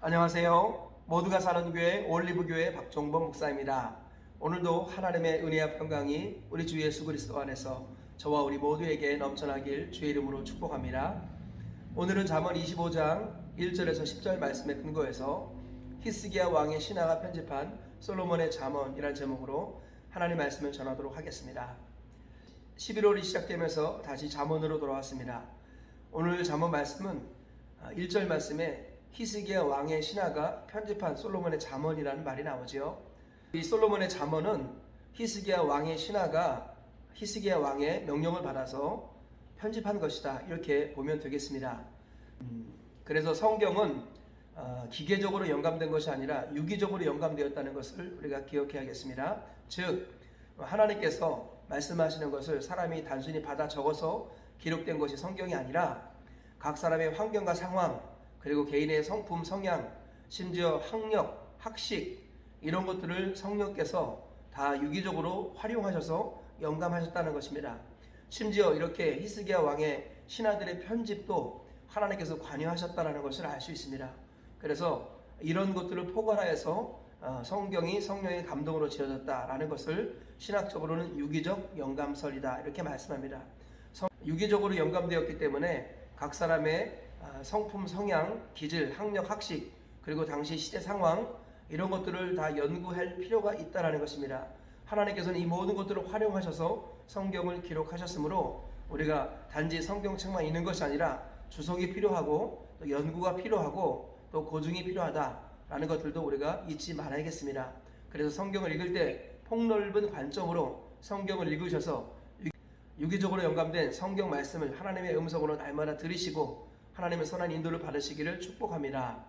안녕하세요. 모두가 사는 교회 올리브교회 박종범 목사입니다. 오늘도 하나님의 은혜와 평강이 우리 주 예수 그리스도 안에서 저와 우리 모두에게 넘쳐나길 주의 이름으로 축복합니다. 오늘은 잠언 25장 1절에서 10절 말씀에 근거해서 히스기야 왕의 신하가 편집한 솔로몬의 잠언이라는 제목으로 하나님 말씀을 전하도록 하겠습니다. 11월이 시작되면서 다시 잠언으로 돌아왔습니다. 오늘 잠언 말씀은 1절 말씀에 히스기야 왕의 신하가 편집한 솔로몬의 잠언이라는 말이 나오죠. 이 솔로몬의 잠언은 히스기야 왕의 신하가 히스기야 왕의 명령을 받아서 편집한 것이다, 이렇게 보면 되겠습니다. 그래서 성경은 기계적으로 영감된 것이 아니라 유기적으로 영감되었다는 것을 우리가 기억해야겠습니다. 즉 하나님께서 말씀하시는 것을 사람이 단순히 받아 적어서 기록된 것이 성경이 아니라 각 사람의 환경과 상황, 그리고 개인의 성품, 성향, 심지어 학력, 학식, 이런 것들을 성령께서 다 유기적으로 활용하셔서 영감하셨다는 것입니다. 심지어 이렇게 히스기야 왕의 신하들의 편집도 하나님께서 관여하셨다는 것을 알 수 있습니다. 그래서 이런 것들을 포괄하여서 성경이 성령의 감동으로 지어졌다라는 것을 신학적으로는 유기적 영감설이다, 이렇게 말씀합니다. 유기적으로 영감되었기 때문에 각 사람의 성품, 성향, 기질, 학력, 학식, 그리고 당시 시대 상황, 이런 것들을 다 연구할 필요가 있다는 것입니다. 하나님께서는 이 모든 것들을 활용하셔서 성경을 기록하셨으므로 우리가 단지 성경책만 있는 것이 아니라 주석이 필요하고 또 연구가 필요하고 또 고증이 필요하다라는 것들도 우리가 잊지 말아야겠습니다. 그래서 성경을 읽을 때 폭넓은 관점으로 성경을 읽으셔서 유기적으로 영감된 성경 말씀을 하나님의 음성으로 날마다 들으시고 하나님의 선한 인도를 받으시기를 축복합니다.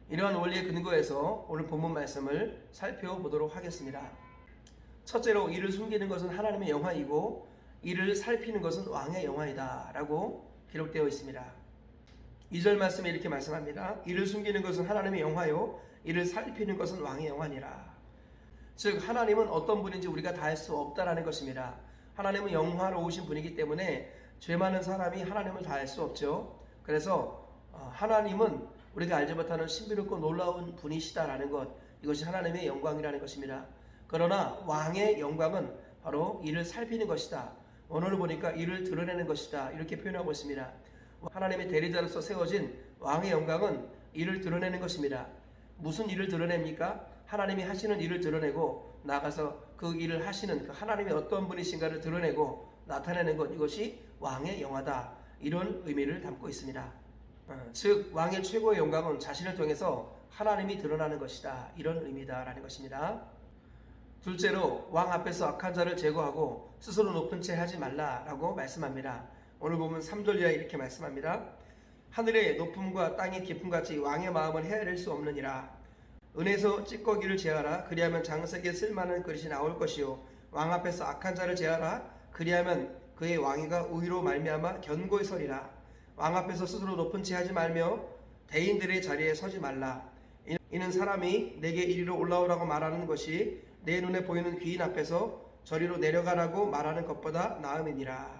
이러한 원리에 근거해서 오늘 본문 말씀을 살펴보도록 하겠습니다. 첫째로, 이를 숨기는 것은 하나님의 영화이고 이를 살피는 것은 왕의 영화이다 라고 기록되어 있습니다. 2절 말씀에 이렇게 말씀합니다. 이를 숨기는 것은 하나님의 영화요 이를 살피는 것은 왕의 영화니라. 즉 하나님은 어떤 분인지 우리가 다 알 수 없다라는 것입니다. 하나님은 영화로우신 분이기 때문에 죄 많은 사람이 하나님을 다 알 수 없죠. 그래서 하나님은 우리가 알지 못하는 신비롭고 놀라운 분이시다라는 것, 이것이 하나님의 영광이라는 것입니다. 그러나 왕의 영광은 바로 이를 살피는 것이다, 언어를 보니까 이를 드러내는 것이다, 이렇게 표현하고 있습니다. 하나님의 대리자로서 세워진 왕의 영광은 이를 드러내는 것입니다. 무슨 일을 드러냅니까? 하나님이 하시는 일을 드러내고 나가서 그 일을 하시는 그 하나님이 어떤 분이신가를 드러내고 나타내는 것, 이것이 왕의 영화다, 이런 의미를 담고 있습니다. 즉 왕의 최고의 영광은 자신을 통해서 하나님이 드러나는 것이다, 이런 의미다라는 것입니다. 둘째로, 왕 앞에서 악한 자를 제거하고 스스로 높은 채 하지 말라라고 말씀합니다. 오늘 보면 3절 이하에 이렇게 말씀합니다. 하늘의 높음과 땅의 깊음같이 왕의 마음은 헤아릴 수 없느니라. 은에서 찌꺼기를 제하라. 그리하면 장색에 쓸만한 그릇이 나올 것이요 왕 앞에서 악한 자를 제하라. 그리하면 그의 왕위가 의로 말미암아 견고히 서리라. 왕 앞에서 스스로 높은 채 하지 말며 대인들의 자리에 서지 말라. 이는 사람이 내게 이리로 올라오라고 말하는 것이 내 눈에 보이는 귀인 앞에서 저리로 내려가라고 말하는 것보다 나음이니라.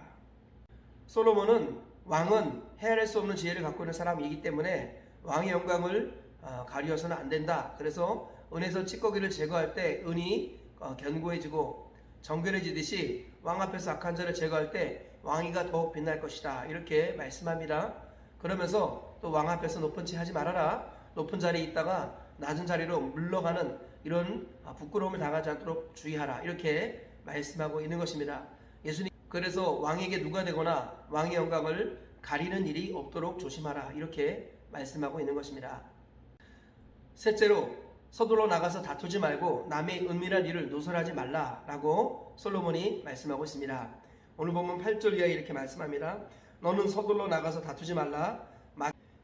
솔로몬은 왕은 헤아릴 수 없는 지혜를 갖고 있는 사람이기 때문에 왕의 영광을 가리워서는 안 된다. 그래서 은에서 찌꺼기를 제거할 때 은이 견고해지고 정결해지듯이 왕 앞에서 악한 자를 제거할 때 왕위가 더욱 빛날 것이다, 이렇게 말씀합니다. 그러면서 또 왕 앞에서 높은 채 하지 말아라. 높은 자리에 있다가 낮은 자리로 물러가는 이런 부끄러움을 당하지 않도록 주의하라, 이렇게 말씀하고 있는 것입니다. 예수님 그래서 왕에게 누가 되거나 왕의 영광을 가리는 일이 없도록 조심하라, 이렇게 말씀하고 있는 것입니다. 셋째로, 서둘러 나가서 다투지 말고 남의 은밀한 일을 누설하지 말라라고 솔로몬이 말씀하고 있습니다. 오늘 보면 8절 이하에 이렇게 말씀합니다. 너는 서둘러 나가서 다투지 말라.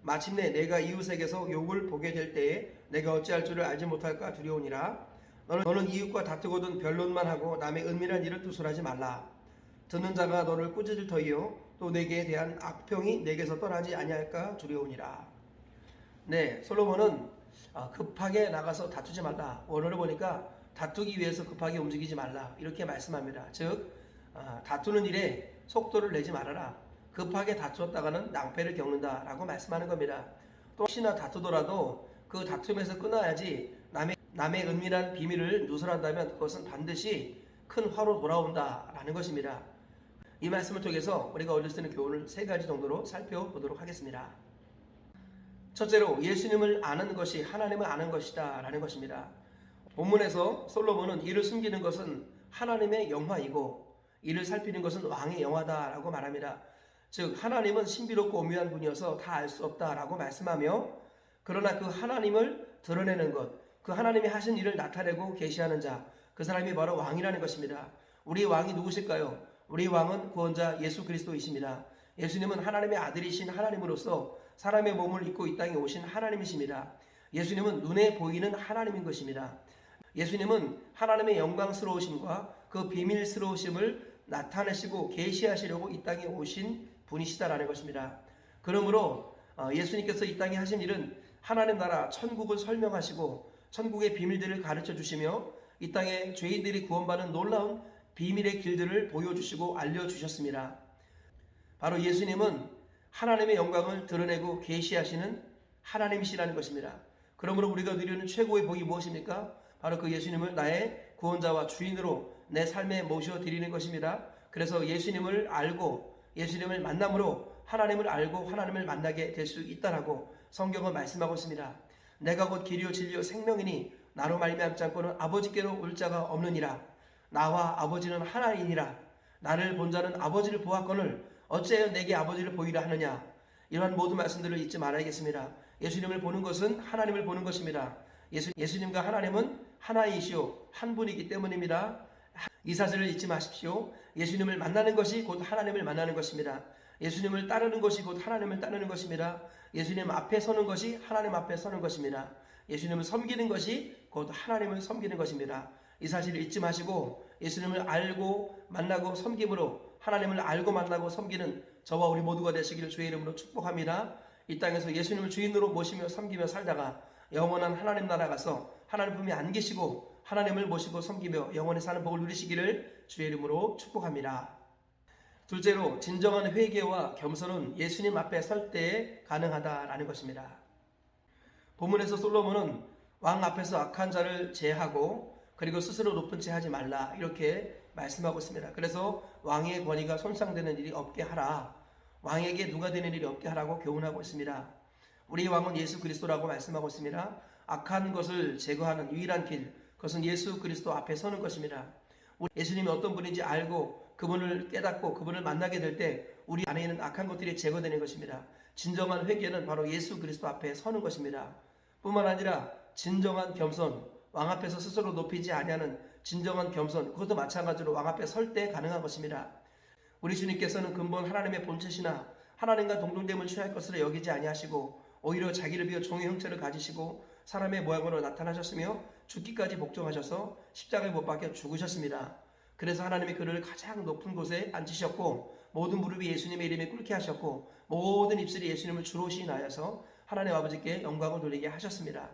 마침내 내가 이웃에게서 욕을 보게 될 때에 내가 어찌할 줄을 알지 못할까 두려우니라. 너는 이웃과 다투거든 변론만 하고 남의 은밀한 일을 누설하지 말라. 듣는 자가 너를 꾸짖을 터이요 또 내게 대한 악평이 내게서 떠나지 아니할까 두려우니라. 네, 솔로몬은 급하게 나가서 다투지 말라. 원어를 보니까 다투기 위해서 급하게 움직이지 말라, 이렇게 말씀합니다. 즉 다투는 일에 속도를 내지 말아라. 급하게 다투었다가는 낭패를 겪는다라고 말씀하는 겁니다. 또 혹시나 다투더라도 그 다툼에서 끊어야지 남의 은밀한 비밀을 누설한다면 그것은 반드시 큰 화로 돌아온다라는 것입니다. 이 말씀을 통해서 우리가 얻을 수 있는 교훈을 세 가지 정도로 살펴보도록 하겠습니다. 첫째로 예수님을 아는 것이 하나님을 아는 것이다 라는 것입니다. 본문에서 솔로몬은 이를 숨기는 것은 하나님의 영화이고 이를 살피는 것은 왕의 영화다 라고 말합니다. 즉 하나님은 신비롭고 오묘한 분이어서 다 알 수 없다 라고 말씀하며, 그러나 그 하나님을 드러내는 것, 그 하나님이 하신 일을 나타내고 계시하는 자, 그 사람이 바로 왕이라는 것입니다. 우리 왕이 누구실까요? 우리 왕은 구원자 예수 그리스도이십니다. 예수님은 하나님의 아들이신 하나님으로서 사람의 몸을 입고 이 땅에 오신 하나님이십니다. 예수님은 눈에 보이는 하나님인 것입니다. 예수님은 하나님의 영광스러우심과 그 비밀스러우심을 나타내시고 계시하시려고 이 땅에 오신 분이시다라는 것입니다. 그러므로 예수님께서 이 땅에 하신 일은 하나님 나라 천국을 설명하시고 천국의 비밀들을 가르쳐 주시며 이 땅에 죄인들이 구원받는 놀라운 비밀의 길들을 보여주시고 알려주셨습니다. 바로 예수님은 하나님의 영광을 드러내고 계시하시는 하나님이시라는 것입니다. 그러므로 우리가 누리는 최고의 복이 무엇입니까? 바로 그 예수님을 나의 구원자와 주인으로 내 삶에 모셔드리는 것입니다. 그래서 예수님을 알고 예수님을 만남으로 하나님을 알고 하나님을 만나게 될 수 있다라고 성경은 말씀하고 있습니다. 내가 곧 길이요 진리요 생명이니 나로 말미암지 않고는 아버지께로 올 자가 없느니라. 나와 아버지는 하나이니라. 나를 본 자는 아버지를 보았거늘 어찌하여 내게 아버지를 보이라 하느냐. 이러한 모든 말씀들을 잊지 말아야겠습니다. 예수님을 보는 것은 하나님을 보는 것입니다. 예수님과 하나님은 하나이시오 한 분이기 때문입니다. 이 사실을 잊지 마십시오. 예수님을 만나는 것이 곧 하나님을 만나는 것입니다. 예수님을 따르는 것이 곧 하나님을 따르는 것입니다. 예수님 앞에 서는 것이 하나님 앞에 서는 것입니다. 예수님을 섬기는 것이 곧 하나님을 섬기는 것입니다. 이 사실을 잊지 마시고 예수님을 알고 만나고 섬김으로 하나님을 알고 만나고 섬기는 저와 우리 모두가 되시기를 주의 이름으로 축복합니다. 이 땅에서 예수님을 주인으로 모시며 섬기며 살다가 영원한 하나님 나라 가서 하나님 품에 안기시고 하나님을 모시고 섬기며 영원히 사는 복을 누리시기를 주의 이름으로 축복합니다. 둘째로 진정한 회개와 겸손은 예수님 앞에 설 때에 가능하다라는 것입니다. 본문에서 솔로몬은 왕 앞에서 악한 자를 제하고 그리고 스스로 높은 채 하지 말라 이렇게 말씀하고 있습니다. 그래서 왕의 권위가 손상되는 일이 없게 하라, 왕에게 누가 되는 일이 없게 하라고 교훈하고 있습니다. 우리 왕은 예수 그리스도라고 말씀하고 있습니다. 악한 것을 제거하는 유일한 길, 그것은 예수 그리스도 앞에 서는 것입니다. 예수님이 어떤 분인지 알고 그분을 깨닫고 그분을 만나게 될 때 우리 안에 있는 악한 것들이 제거되는 것입니다. 진정한 회개는 바로 예수 그리스도 앞에 서는 것입니다. 뿐만 아니라 진정한 겸손, 왕 앞에서 스스로 높이지 아니하는 진정한 겸손, 그것도 마찬가지로 왕 앞에 설 때 가능한 것입니다. 우리 주님께서는 근본 하나님의 본체시나 하나님과 동등됨을 취할 것으로 여기지 아니하시고 오히려 자기를 비워 종의 형체를 가지시고 사람의 모양으로 나타나셨으며 죽기까지 복종하셔서 십자가에 못 박혀 죽으셨습니다. 그래서 하나님이 그를 가장 높은 곳에 앉히셨고 모든 무릎이 예수님의 이름에 꿇게 하셨고 모든 입술이 예수님을 주로 시인하여서 하나님 아버지께 영광을 돌리게 하셨습니다.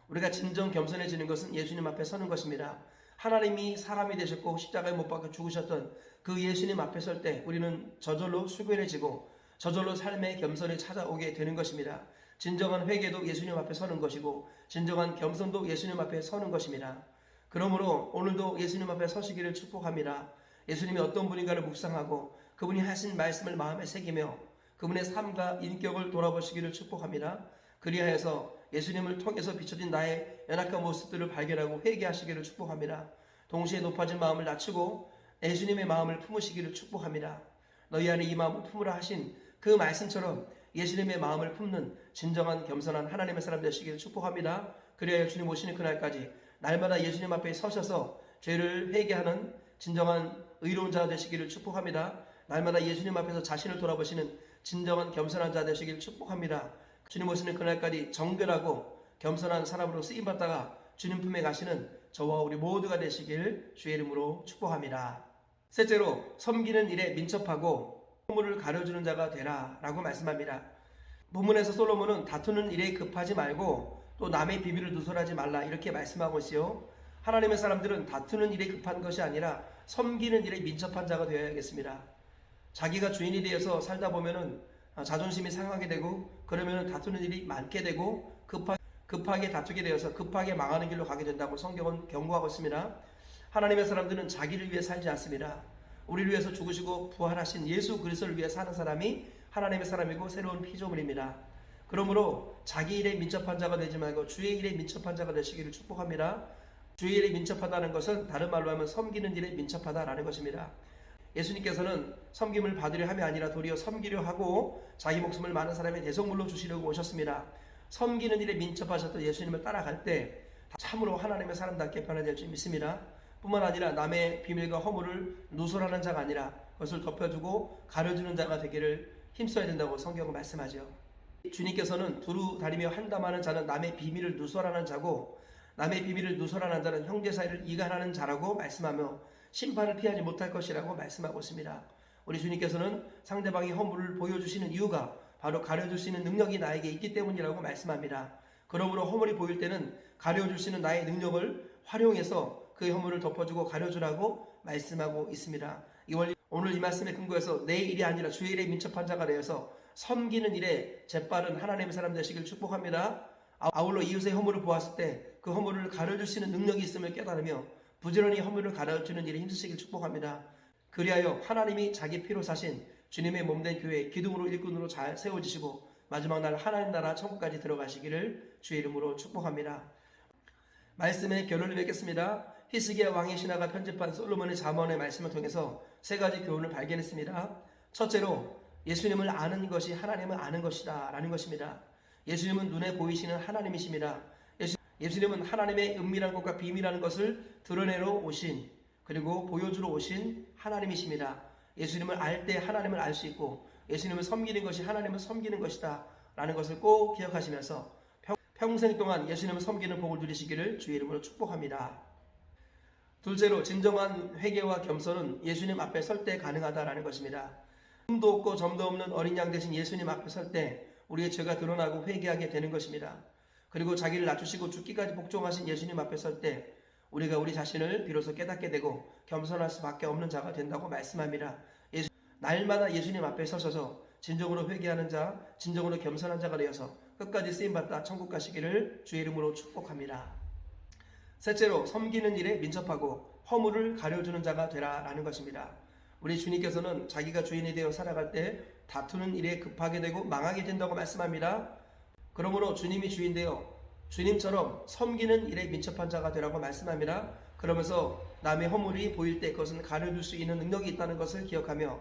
우리가 진정 겸손해지는 것은 예수님 앞에 서는 것입니다. 하나님이 사람이 되셨고 십자가에 못 박혀 죽으셨던 그 예수님 앞에 설 때 우리는 저절로 수고해지고 저절로 삶의 겸손이 찾아오게 되는 것입니다. 진정한 회개도 예수님 앞에 서는 것이고 진정한 겸손도 예수님 앞에 서는 것입니다. 그러므로 오늘도 예수님 앞에 서시기를 축복합니다. 예수님이 어떤 분인가를 묵상하고 그분이 하신 말씀을 마음에 새기며 그분의 삶과 인격을 돌아보시기를 축복합니다. 그리하여서 예수님을 통해서 비춰진 나의 연약한 모습들을 발견하고 회개하시기를 축복합니다. 동시에 높아진 마음을 낮추고 예수님의 마음을 품으시기를 축복합니다. 너희 안에 이 마음을 품으라 하신 그 말씀처럼 예수님의 마음을 품는 진정한 겸손한 하나님의 사람 되시기를 축복합니다. 그리하여 주님 오시는 그날까지 날마다 예수님 앞에 서셔서 죄를 회개하는 진정한 의로운 자 되시기를 축복합니다. 날마다 예수님 앞에서 자신을 돌아보시는 진정한 겸손한 자 되시기를 축복합니다. 주님 오시는 그날까지 정결하고 겸손한 사람으로 쓰임받다가 주님 품에 가시는 저와 우리 모두가 되시길 주의 이름으로 축복합니다. 셋째로 섬기는 일에 민첩하고 허물을 가려주는 자가 되라 라고 말씀합니다. 본문에서 솔로몬은 다투는 일에 급하지 말고 또 남의 비밀을 누설하지 말라 이렇게 말씀하고 있어요. 하나님의 사람들은 다투는 일에 급한 것이 아니라 섬기는 일에 민첩한 자가 되어야겠습니다. 자기가 주인이 되어서 살다 보면은 자존심이 상하게 되고 그러면 다투는 일이 많게 되고 급하게 다투게 되어서 급하게 망하는 길로 가게 된다고 성경은 경고하고 있습니다. 하나님의 사람들은 자기를 위해 살지 않습니다. 우리를 위해서 죽으시고 부활하신 예수 그리스도를 위해 사는 사람이 하나님의 사람이고 새로운 피조물입니다. 그러므로 자기 일에 민첩한 자가 되지 말고 주의 일에 민첩한 자가 되시기를 축복합니다. 주의 일에 민첩하다는 것은 다른 말로 하면 섬기는 일에 민첩하다라는 것입니다. 예수님께서는 섬김을 받으려 함이 아니라 도리어 섬기려 하고 자기 목숨을 많은 사람의 대속물로 주시려고 오셨습니다. 섬기는 일에 민첩하셨던 예수님을 따라갈 때 참으로 하나님의 사람답게 변화될 줄 믿습니다. 뿐만 아니라 남의 비밀과 허물을 누설하는 자가 아니라 그것을 덮여주고 가려주는 자가 되기를 힘써야 된다고 성경은 말씀하죠. 주님께서는 두루 다리며 한담하는 자는 남의 비밀을 누설하는 자고 남의 비밀을 누설하는 자는 형제 사이를 이간하는 자라고 말씀하며 심판을 피하지 못할 것이라고 말씀하고 있습니다. 우리 주님께서는 상대방의 허물을 보여주시는 이유가 바로 가려줄 수 있는 능력이 나에게 있기 때문이라고 말씀합니다. 그러므로 허물이 보일 때는 가려줄 수 있는 나의 능력을 활용해서 그 허물을 덮어주고 가려주라고 말씀하고 있습니다. 오늘 이 말씀에 근거해서 내 일이 아니라 주의 일에 민첩한 자가 되어서 섬기는 일에 재빠른 하나님의 사람 되시길 축복합니다. 아울러 이웃의 허물을 보았을 때 그 허물을 가려줄 수 있는 능력이 있음을 깨달으며 부지런히 허물을 가려주는 일에 힘쓰시길 축복합니다. 그리하여 하나님이 자기 피로 사신 주님의 몸된 교회 기둥으로 일꾼으로 잘 세워지시고 마지막 날 하나님 나라 천국까지 들어가시기를 주의 이름으로 축복합니다. 말씀의 결론을 맺겠습니다. 히스기야 왕의 신하가 편집한 솔로몬의 잠언의 말씀을 통해서 세 가지 교훈을 발견했습니다. 첫째로 예수님을 아는 것이 하나님을 아는 것이다 라는 것입니다. 예수님은 눈에 보이시는 하나님이십니다. 예수님은 하나님의 은밀한 것과 비밀한 것을 드러내러 오신 그리고 보여주러 오신 하나님이십니다. 예수님을 알 때 하나님을 알 수 있고 예수님을 섬기는 것이 하나님을 섬기는 것이다 라는 것을 꼭 기억하시면서 평생 동안 예수님을 섬기는 복을 누리시기를 주의 이름으로 축복합니다. 둘째로 진정한 회개와 겸손은 예수님 앞에 설 때 가능하다라는 것입니다. 흠도 없고 점도 없는 어린 양 대신 예수님 앞에 설 때 우리의 죄가 드러나고 회개하게 되는 것입니다. 그리고 자기를 낮추시고 죽기까지 복종하신 예수님 앞에 설 때 우리가 우리 자신을 비로소 깨닫게 되고 겸손할 수밖에 없는 자가 된다고 말씀합니다. 날마다 예수님 앞에 서셔서 진정으로 회개하는 자, 진정으로 겸손한 자가 되어서 끝까지 쓰임받다 천국 가시기를 주의 이름으로 축복합니다. 셋째로 섬기는 일에 민첩하고 허물을 가려주는 자가 되라라는 것입니다. 우리 주님께서는 자기가 주인이 되어 살아갈 때 다투는 일에 급하게 되고 망하게 된다고 말씀합니다. 그러므로 주님이 주인 되어 주님처럼 섬기는 일에 민첩한 자가 되라고 말씀합니다. 그러면서 남의 허물이 보일 때 그것은 가려줄 수 있는 능력이 있다는 것을 기억하며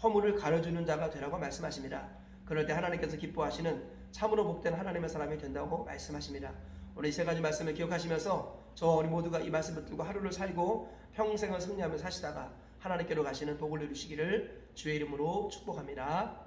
허물을 가려주는 자가 되라고 말씀하십니다. 그럴 때 하나님께서 기뻐하시는 참으로 복된 하나님의 사람이 된다고 말씀하십니다. 오늘 이 세 가지 말씀을 기억하시면서 저와 우리 모두가 이 말씀을 들고 하루를 살고 평생을 승리하며 사시다가 하나님께로 가시는 복을 누리시기를 주의 이름으로 축복합니다.